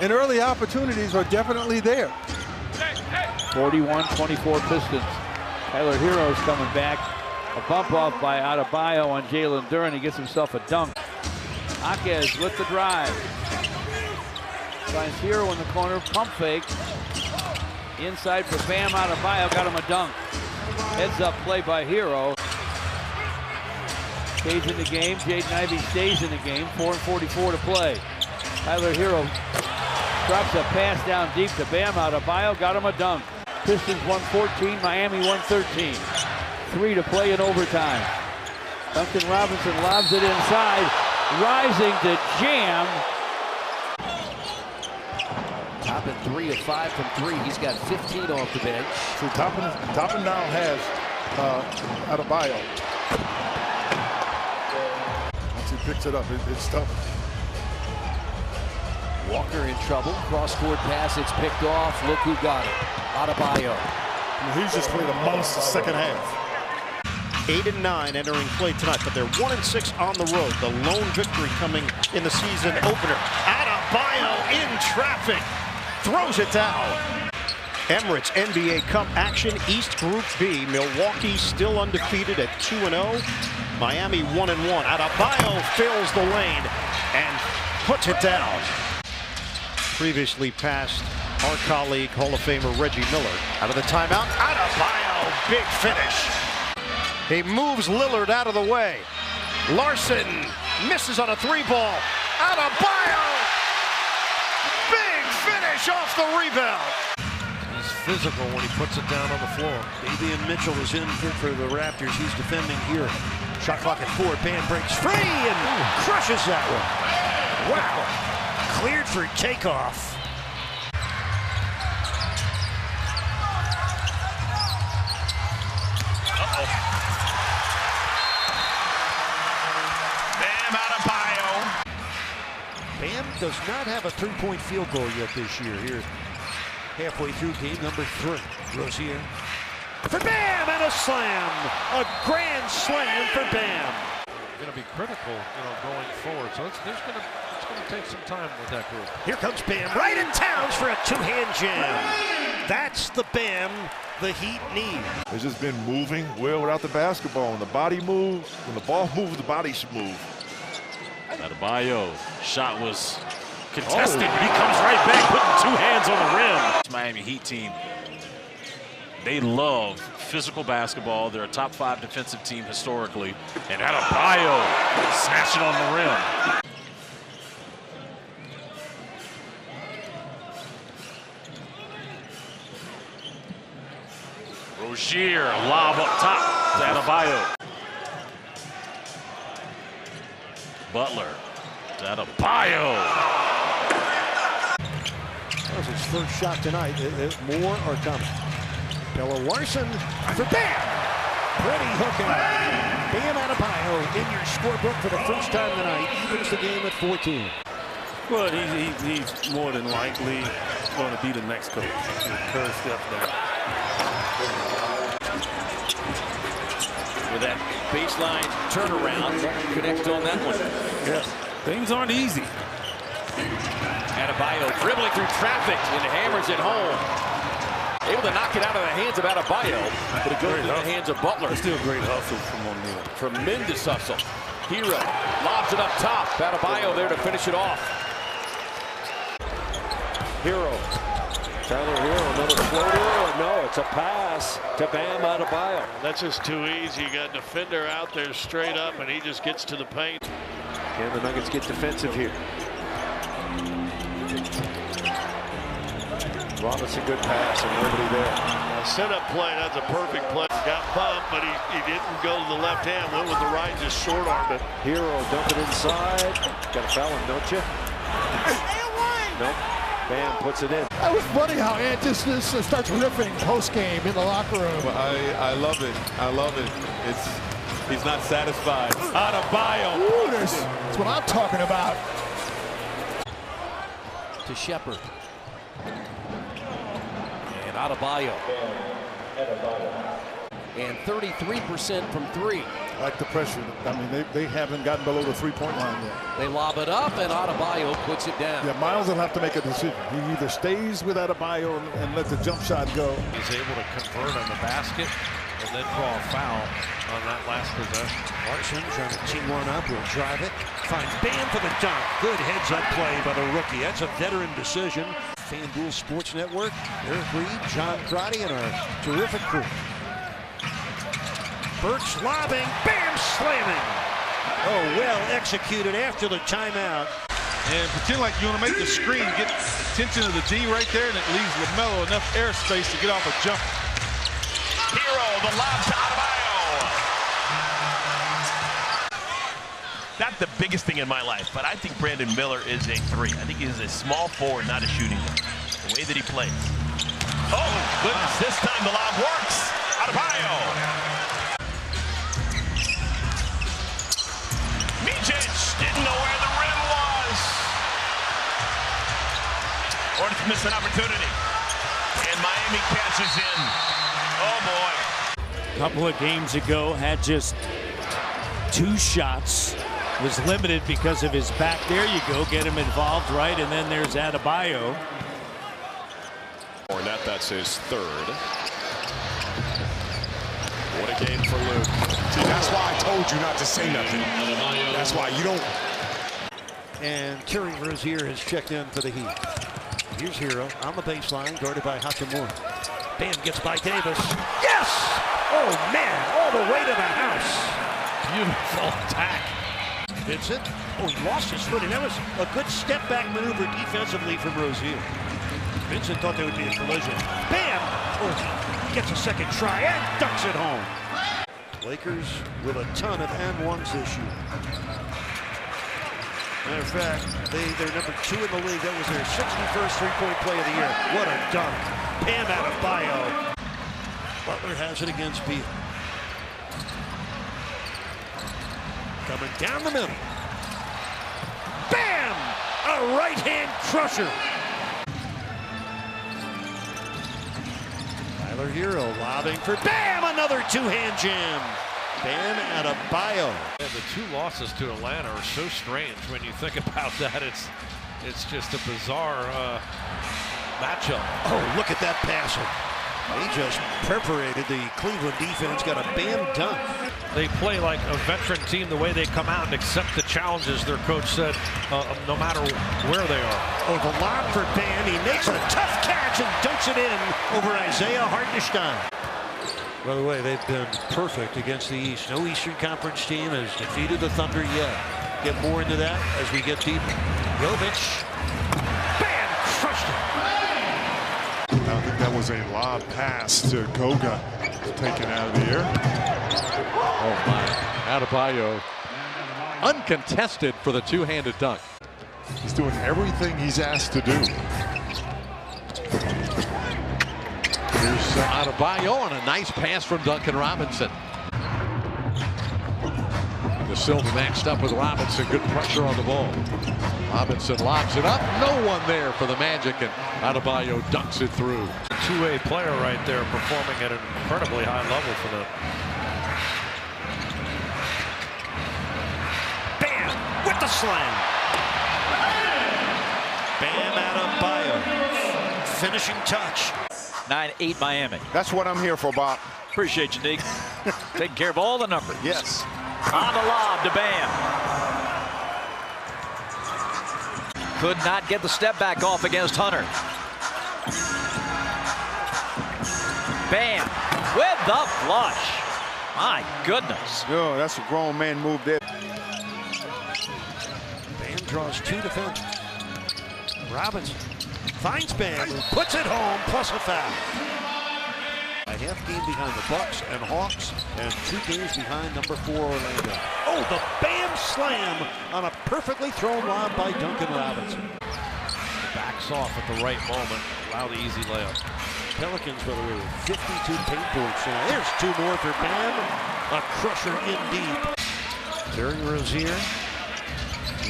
and early opportunities are definitely there. 41-24 Pistons. Tyler Hero's coming back. A bump off by Adebayo on Jalen Duren. He gets himself a dunk. Akez with the drive. Finds Hero in the corner. Pump fake. Inside for Bam. Adebayo got him a dunk. Heads up play by Hero. Stays in the game. Jaden Ivey stays in the game. 4:44 to play. Tyler Hero drops a pass down deep to Bam. Adebayo got him a dunk. Pistons 114, Miami 113. 3 to play in overtime. Duncan Robinson lobs it inside. Rising to jam. Toppin 3 of 5 from 3. He's got 15 off the bench. So Toppin now has Adebayo. Once he picks it up, it's tough. Walker in trouble. Cross-court pass. It's picked off. Look who got it. Adebayo. He's just played a monster second half. 8-9 entering play tonight, but they're 1-6 on the road. The lone victory coming in the season opener. Adebayo in traffic. Throws it down. Emirates NBA Cup action, East Group B. Milwaukee still undefeated at 2-0. Miami 1-1. Adebayo fills the lane and puts it down. Previously passed our colleague, Hall of Famer Reggie Miller. Out of the timeout, Adebayo, big finish. He moves Lillard out of the way. Larson misses on a 3-ball. Adebayo, big finish off the rebound. He's physical when he puts it down on the floor. Davion Mitchell is in for the Raptors. He's defending here. Shot clock at 4. Bam breaks free and crushes that one. Wow. Cleared for takeoff. Bam Adebayo. Bam does not have a 3-point field goal yet this year. Here, halfway through game number 3. Rozier for Bam and a slam. A grand slam for Bam. Going to be critical, going forward. So it's going to take some time with that group. Here comes Bam right in towns for a 2-hand jam. That's the Bam the Heat need. It's just been moving well without the basketball. When the body moves, when the ball moves, the body should move. Adebayo, shot was contested. He comes right back, putting 2 hands on the rim. This Miami Heat team, they love physical basketball. They're a top 5 defensive team historically. And Adebayo snatching on the rim. Rozier, lob up top to Adebayo. Butler to Adebayo. That was his first shot tonight. More are coming. Pella Larson for Bam. Pretty hooking. Bam Adebayo in your scorebook for the first time tonight. Evens the game at 14. Well, he's more than likely going to be the next coach. Curry step down. With that baseline turnaround, connect on that one. Yes, things aren't easy. Adebayo dribbling through traffic and hammers it home. Able to knock it out of the hands of Adebayo, but it goes into the hands of Butler. It's still a great hustle from O'Neal. Tremendous hustle. Hero lobs it up top. Adebayo there to finish it off. Hero. Tyler Hero, another floater. No, it's a pass to Bam Adebayo. That's just too easy. You got a defender out there straight up, and he just gets to the paint. And the Nuggets get defensive here. Robinson, good pass, and nobody there. Setup play, that's a perfect play. Got bumped, but he didn't go to the left hand. Went with the right, just short-armed it. Hero dumping inside. Got to foul him, don't you? Nope. Bam puts it in. That was funny how Ant just starts riffing post-game in the locker room. I love it. I love it. He's not satisfied. Adebayo. Ooh, that's what I'm talking about. To Shepard. And Adebayo. And 33% from 3. like the pressure. I mean, they haven't gotten below the three-point line yet. They lob it up, and Adebayo puts it down. Yeah, Miles will have to make a decision. He either stays with Adebayo and let the jump shot go. He's able to convert on the basket and then draw a foul on that last possession. Larson trying to tee one up, will drive it. Finds Bam for the dunk. Good heads-up play by the rookie. That's a veteran decision. FanDuel Sports Network, Eric Reed, John Crotty, and our terrific crew. Burks lobbing, Bam slamming. Oh, well executed after the timeout. And pretend like you want to make the screen, get attention of the D right there, and it leaves LaMelo enough airspace to get off a jump. Hero, the lob to Adebayo. Not the biggest thing in my life, but I think Brandon Miller is a three. I think he is a small forward, not a shooting guard. The way that he plays. Oh, goodness, this time the lob works. Adebayo. Mijic didn't know where the rim was. Or to miss an opportunity. And Miami catches in. Oh, boy. A couple of games ago, had just 2 shots. Was limited because of his back. There you go. Get him involved, right? And then there's Adebayo. Fournette, that's his third. What a game for Luke. See, that's why I told you not to say nothing. That's why you don't. And Terry Rozier has checked in for the Heat. Here's Hero on the baseline, guarded by Hachimura. Bam gets by Davis. Yes! Oh, man, all the way to the house. Beautiful attack. Vincent, oh, he lost his footing. That was a good step-back maneuver defensively from Rozier. Vincent thought there would be a collision. Bam! Oh, he gets a second try and dunks it home. Lakers with a ton of and-ones this year. Matter of fact, they're number 2 in the league. That was their 61st three-point play of the year. What a dunk. Bam Adebayo. Butler has it against Beal. Coming down the middle. Bam! A right-hand crusher. Tyler Hero lobbing for Bam! Another two-hand jam. Bam Adebayo. Yeah, the 2 losses to Atlanta are so strange when you think about that. It's just a bizarre matchup. Oh, look at that passer. He just perforated the Cleveland defense, got a Bam dunk. They play like a veteran team the way they come out and accept the challenges, their coach said, no matter where they are. Oh, the lob for Bam. He makes a tough catch and dunks it in over Isaiah Hartenstein. By the way, they've been perfect against the East. No Eastern Conference team has defeated the Thunder yet. Get more into that as we get deeper. Jovic. Bam! Crushed it. I think that was a lob pass to Goga, taken out of the air. Oh my, Adebayo uncontested for the two-handed dunk. He's doing everything he's asked to do. Here's Adebayo and a nice pass from Duncan Robinson. The Silva maxed up with Robinson. Good pressure on the ball. Robinson lobs it up. No one there for the Magic, and Adebayo dunks it through. A two-way player right there, performing at an incredibly high level for them. Bam! With the slam. Bam Adebayo. Finishing touch. 9-8 Miami. That's what I'm here for, Bob. Appreciate you, Nick. Taking care of all the numbers. Yes. On the lob to Bam. Could not get the step back off against Hunter. Bam with the flush. My goodness. Oh, that's a grown man move there. Bam draws 2 defenders. Robinson finds Bam, puts it home, plus a foul. A half game behind the Bucks and Hawks, and 2 games behind number 4 Orlando. Oh, the Bam slam on a perfectly thrown lob by Duncan Robinson. Backs off at the right moment, allow the easy layup. Pelicans, by the way, with 52 paint points. There's 2 more for Bam. A crusher in deep. Terry Rozier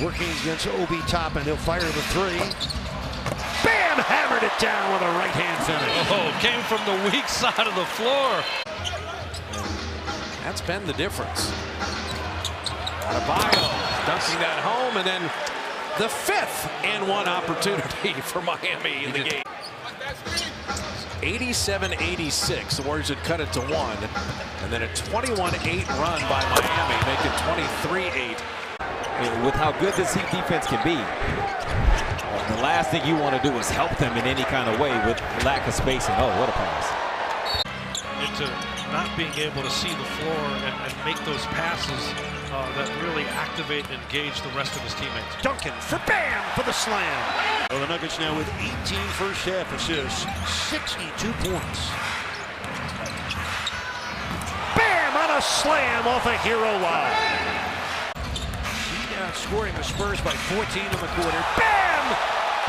working against Obi Toppin. He'll fire the 3. Bam! Hammered it down with a right-hand finish. Oh, came from the weak side of the floor. That's been the difference. Adebayo dunking that home, and then the 5th and 1 opportunity for Miami in the game. 87-86. The Warriors had cut it to 1, and then a 21-8 run by Miami, making 23-8. With how good this Heat defense can be, the last thing you want to do is help them in any kind of way with lack of spacing. Oh, what a pass. Into not being able to see the floor and make those passes that really activate and engage the rest of his teammates. Duncan for Bam for the slam. Well, the Nuggets now with 18 first half assists, 62 points. Bam on a slam off a hero lob. Heat outscoring the Spurs by 14 in the quarter. Bam!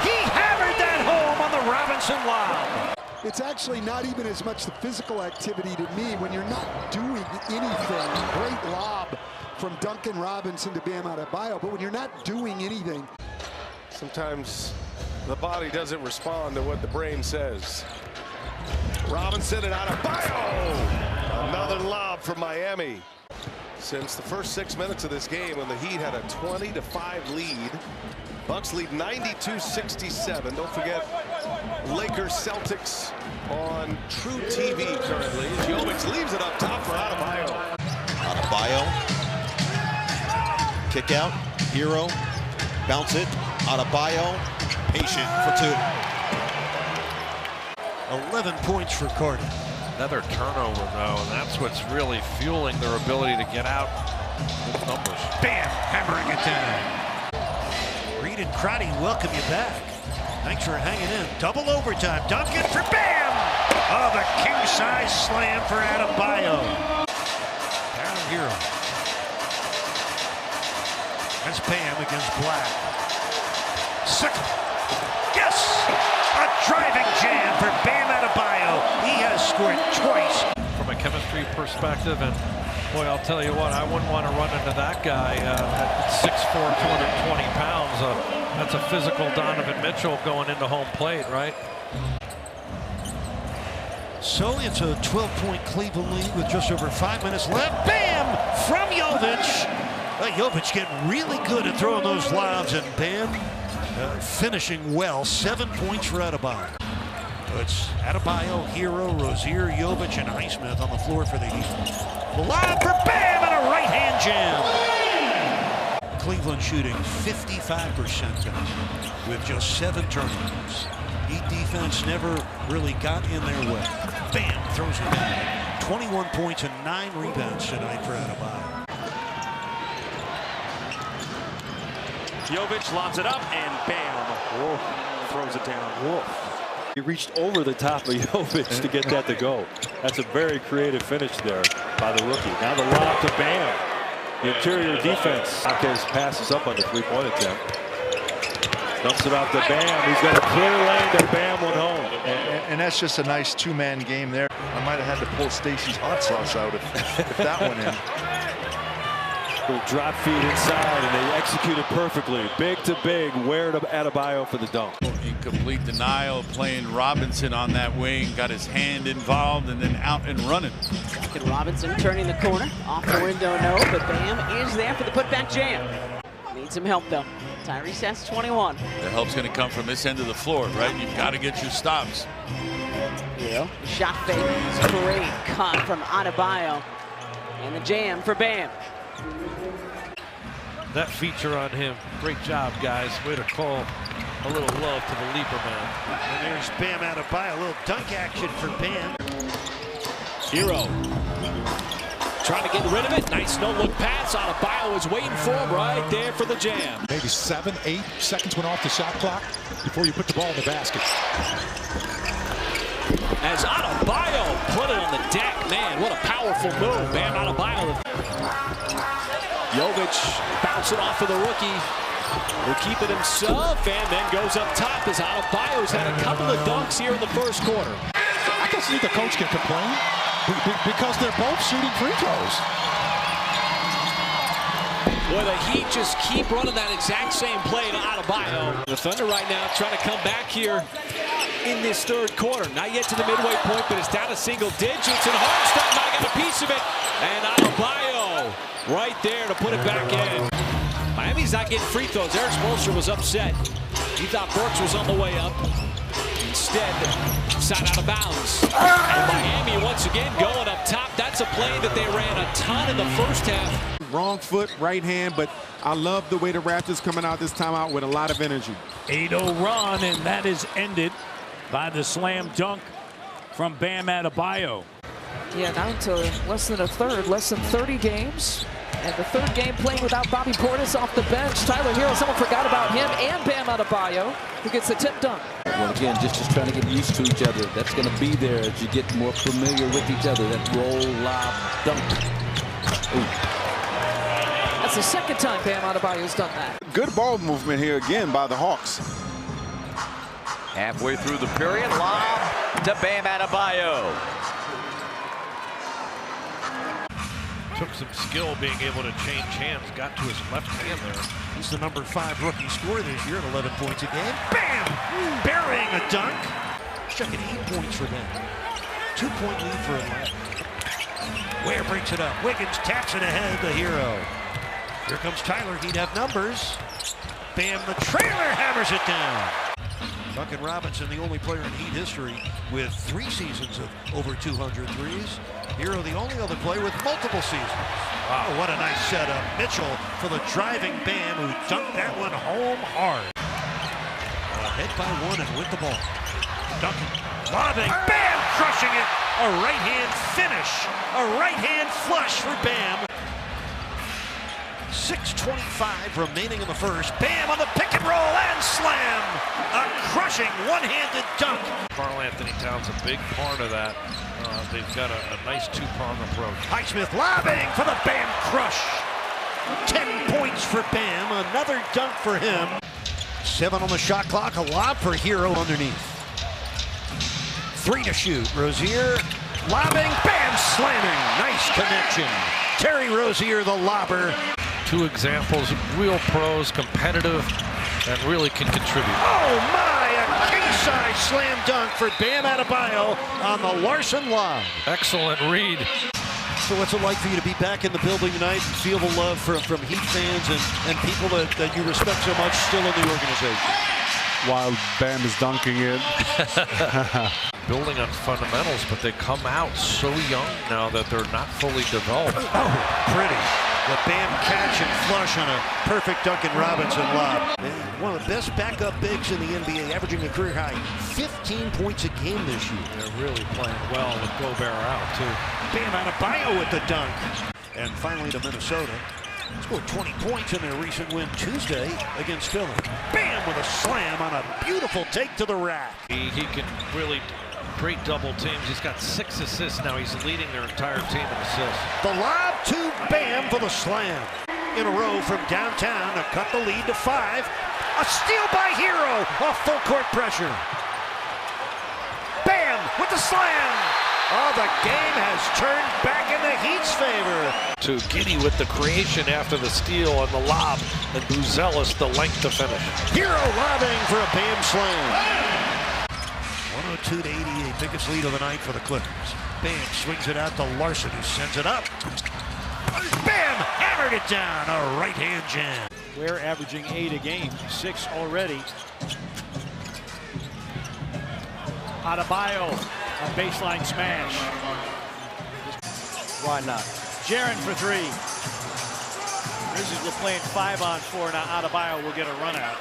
He hammered that home on the Robinson lob. It's actually not even as much the physical activity to me when you're not doing anything. Great lob from Duncan Robinson to Bam Adebayo, but when you're not doing anything. Sometimes the body doesn't respond to what the brain says. Robinson and Adebayo. Another lob from Miami. Since the first 6 minutes of this game, when the Heat had a 20-5 lead, Bucks lead 92-67. Don't forget, Lakers Celtics on True TV currently. Jovic leaves it up top for Adebayo. Adebayo. Kick out. Hero. Bounce it. Adebayo. Patient for 2. 11 points for Carter. Another turnover, though, and that's what's really fueling their ability to get out with numbers. Bam! Hammering it down. Reed and Crotty welcome you back. Thanks for hanging in. Double overtime. Duncan for Bam! Oh, the king-size slam for Adebayo. Down Hero. That's Bam against Black. Second. Yes! A driving jam for Bam Adebayo. He has scored twice. From a chemistry perspective, and boy, I'll tell you what, I wouldn't want to run into that guy at 6'4", 220 pounds. That's a physical Donovan Mitchell going into home plate, right? So it's a 12-point Cleveland lead with just over 5 minutes left. Bam! From Jovic. Jovic getting really good at throwing those lobs, and Bam finishing well. 7 points for Adebayo. It's Adebayo, Hero, Rozier, Jovic, and Highsmith on the floor for the Heat. The lob for Bam and a right-hand jam. Cleveland shooting 55% with just 7 turnovers. Heat defense never really got in their way. Bam throws it down. 21 points and 9 rebounds tonight for Adebayo. Jovic lobs it up, and Bam. Whoa. Throws it down. Whoa. He reached over the top of Jovic to get that to go. That's a very creative finish there by the rookie. Now the lob to Bam. The interior defense. Marquez passes up on the three-point attempt. Dumps it off to Bam. He's got a clear lane to Bam went home. And that's just a nice two-man game there. I might have had to pull Stacy's hot sauce out if that went in. Little drop feed inside, and they executed perfectly. Big to big, Ware to Adebayo for the dunk. Incomplete denial, playing Robinson on that wing, got his hand involved, and then out and running. And Robinson turning the corner, off the window, no, but Bam is there for the putback jam. Needs some help though. Tyrese has 21. The help's going to come from this end of the floor, right? You've got to get your stops. Yeah. Shot fake, great cut from Adebayo, and the jam for Bam. That feature on him, great job, guys. Way to call a little love to the leaper man. And there's Bam Adebayo, a little dunk action for Bam. Hero trying to get rid of it. Nice no-look pass. Adebayo is waiting for him right there for the jam. Maybe 7, 8 seconds went off the shot clock before you put the ball in the basket. As Adebayo put it on the deck, man, what a powerful move. Bam Adebayo. Jovic bouncing off of the rookie. Will keep it himself and then goes up top as Adebayo's had a couple of dunks here in the first quarter. I guess neither coach can complain because they're both shooting free throws. Boy, the Heat just keep running that exact same play to Adebayo. The Thunder right now trying to come back here in this third quarter. Not yet to the midway point, but it's down to single digits, and Hartenstein might get a piece of it. And Adebayo right there to put it back in. Miami's not getting free throws. Eric Spoelstra was upset. He thought Burks was on the way up. Instead, side out of bounds. And Miami once again going up top. That's a play that they ran a ton in the first half. Wrong foot, right hand, but I love the way the Raptors coming out this timeout with a lot of energy. 8-0 run, and that is ended by the slam dunk from Bam Adebayo. Yeah, down to less than a third, less than 30 games. And the third game playing without Bobby Portis off the bench. Tyler Hero, someone forgot about him, and Bam Adebayo, who gets the tip dunk. Well, again, just trying to get used to each other. That's going to be there as you get more familiar with each other. That roll, lob, dunk. Ooh. That's the second time Bam Adebayo's done that. Good ball movement here again by the Hawks. Halfway through the period, lob to Bam Adebayo. Took some skill being able to change hands, got to his left hand there. He's the #5 rookie scorer this year at 11 points a game. Bam! Burying a dunk. Chucking 8 points for them. 2-point lead for Atlanta. Ware breaks it up. Wiggins taps it ahead to Hero. Here comes Tyler. He'd have numbers. Bam, the trailer hammers it down. Duncan Robinson, the only player in Heat history with 3 seasons of over 200 threes. Hero, the only other player with multiple seasons. Wow, what a nice setup. Mitchell for the driving Bam, who dunked that one home hard. Ahead by 1 and with the ball. Duncan lobbing, Bam crushing it. A right-hand finish. A right-hand flush for Bam. 6:25 remaining in the first. Bam on the pick and roll and slam. A crushing one-handed dunk. Karl Anthony Towns a big part of that. They've got a nice two-prong approach. Highsmith lobbing for the Bam crush. 10 points for Bam. Another dunk for him. 7 on the shot clock. A lob for Hero underneath. 3 to shoot. Rozier lobbing. Bam slamming. Nice connection. Terry Rozier, the lobber. 2 examples, real pros, competitive, and really can contribute. Oh my, a king-size slam dunk for Bam Adebayo on the Larson lob. Excellent read. So what's it like for you to be back in the building tonight and feel the love from Heat fans and people that you respect so much still in the organization? While Bam is dunking it. Building on fundamentals, but they come out so young now that they're not fully developed. Oh, pretty. The Bam catch and flush on a perfect Duncan Robinson lob. One of the best backup bigs in the NBA, averaging a career high 15 points a game this year. They're really playing well with Gobert out, too. Bam Adebayo with the dunk. And finally to Minnesota. Scored 20 points in their recent win Tuesday against Philly. Bam with a slam on a beautiful take to the rack. He can really great double teams. He's got 6 assists now. He's leading their entire team in assists. The lob to Bam for the slam. In a row from downtown to cut the lead to 5. A steal by Hero off full court pressure. Bam with the slam. Oh, the game has turned back in the Heat's favor. To Giddey with the creation after the steal and the lob, and Buzelis the length to finish. Hero lobbing for a Bam slam. 102-88, biggest lead of the night for the Clippers. Bam swings it out to Larson, who sends it up. Bam hammered it down, a right-hand jam. We're averaging 8 a game, 6 already. Adebayo, a baseline smash. Why not? Jaren for 3. Grizzlies were playing 5-on-4. Now Adebayo will get a run out.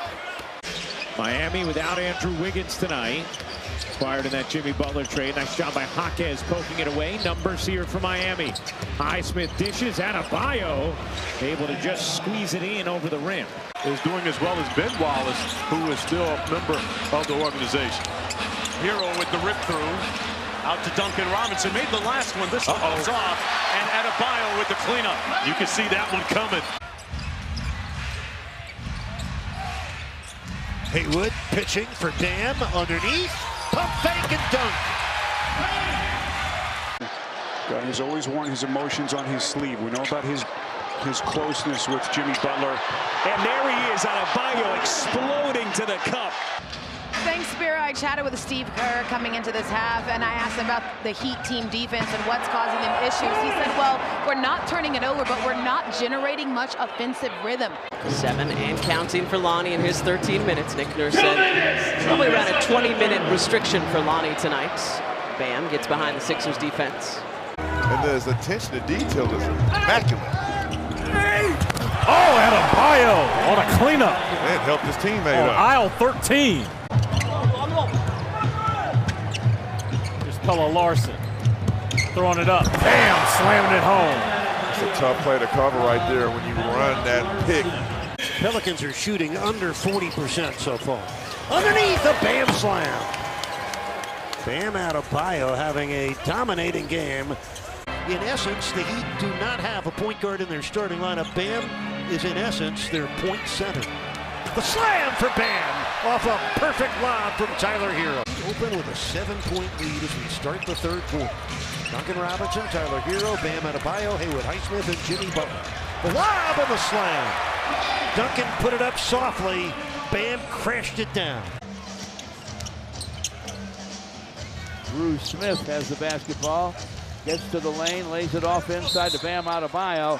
Miami without Andrew Wiggins tonight. Acquired in that Jimmy Butler trade. Nice job by Jaquez poking it away. Numbers here for Miami. Highsmith dishes. Adebayo able to just squeeze it in over the rim. Is doing as well as Ben Wallace, who is still a member of the organization. Hero with the rip through. Out to Duncan Robinson. Made the last one. This one goes off. And Adebayo with the cleanup. You can see that one coming. Haywood pitching for Bam underneath. Pump fake and dunk. Guy has always worn his emotions on his sleeve. We know about his closeness with Jimmy Butler. And there he is, Adebayo exploding to the cup. Thanks, Bear. I I chatted with Steve Kerr coming into this half, and I asked him about the Heat team defense and what's causing them issues. He said, well, we're not turning it over, but we're not generating much offensive rhythm. 7 and counting for Lonnie in his 13 minutes. Nick Nurse said probably around a 20-minute restriction for Lonnie tonight. Bam gets behind the Sixers defense. And his attention to detail is immaculate. Oh, Adebayo on a cleanup. And helped his teammate on up. aisle 13. Here's Pella Larson throwing it up. Bam, slamming it home. It's a tough play to cover right there when you run that pick. Pelicans are shooting under 40% so far. Underneath a Bam slam. Bam Adebayo having a dominating game. In essence, the Heat do not have a point guard in their starting lineup. Bam is in essence their point center. The slam for Bam off a perfect lob from Tyler Hero. Open with a 7-point lead as we start the third quarter. Duncan Robinson, Tyler Hero, Bam Adebayo, Haywood Highsmith, and Jimmy Butler. The lob and the slam. Duncan put it up softly. Bam crashed it down. Drew Smith has the basketball. Gets to the lane, lays it off inside to Bam Adebayo.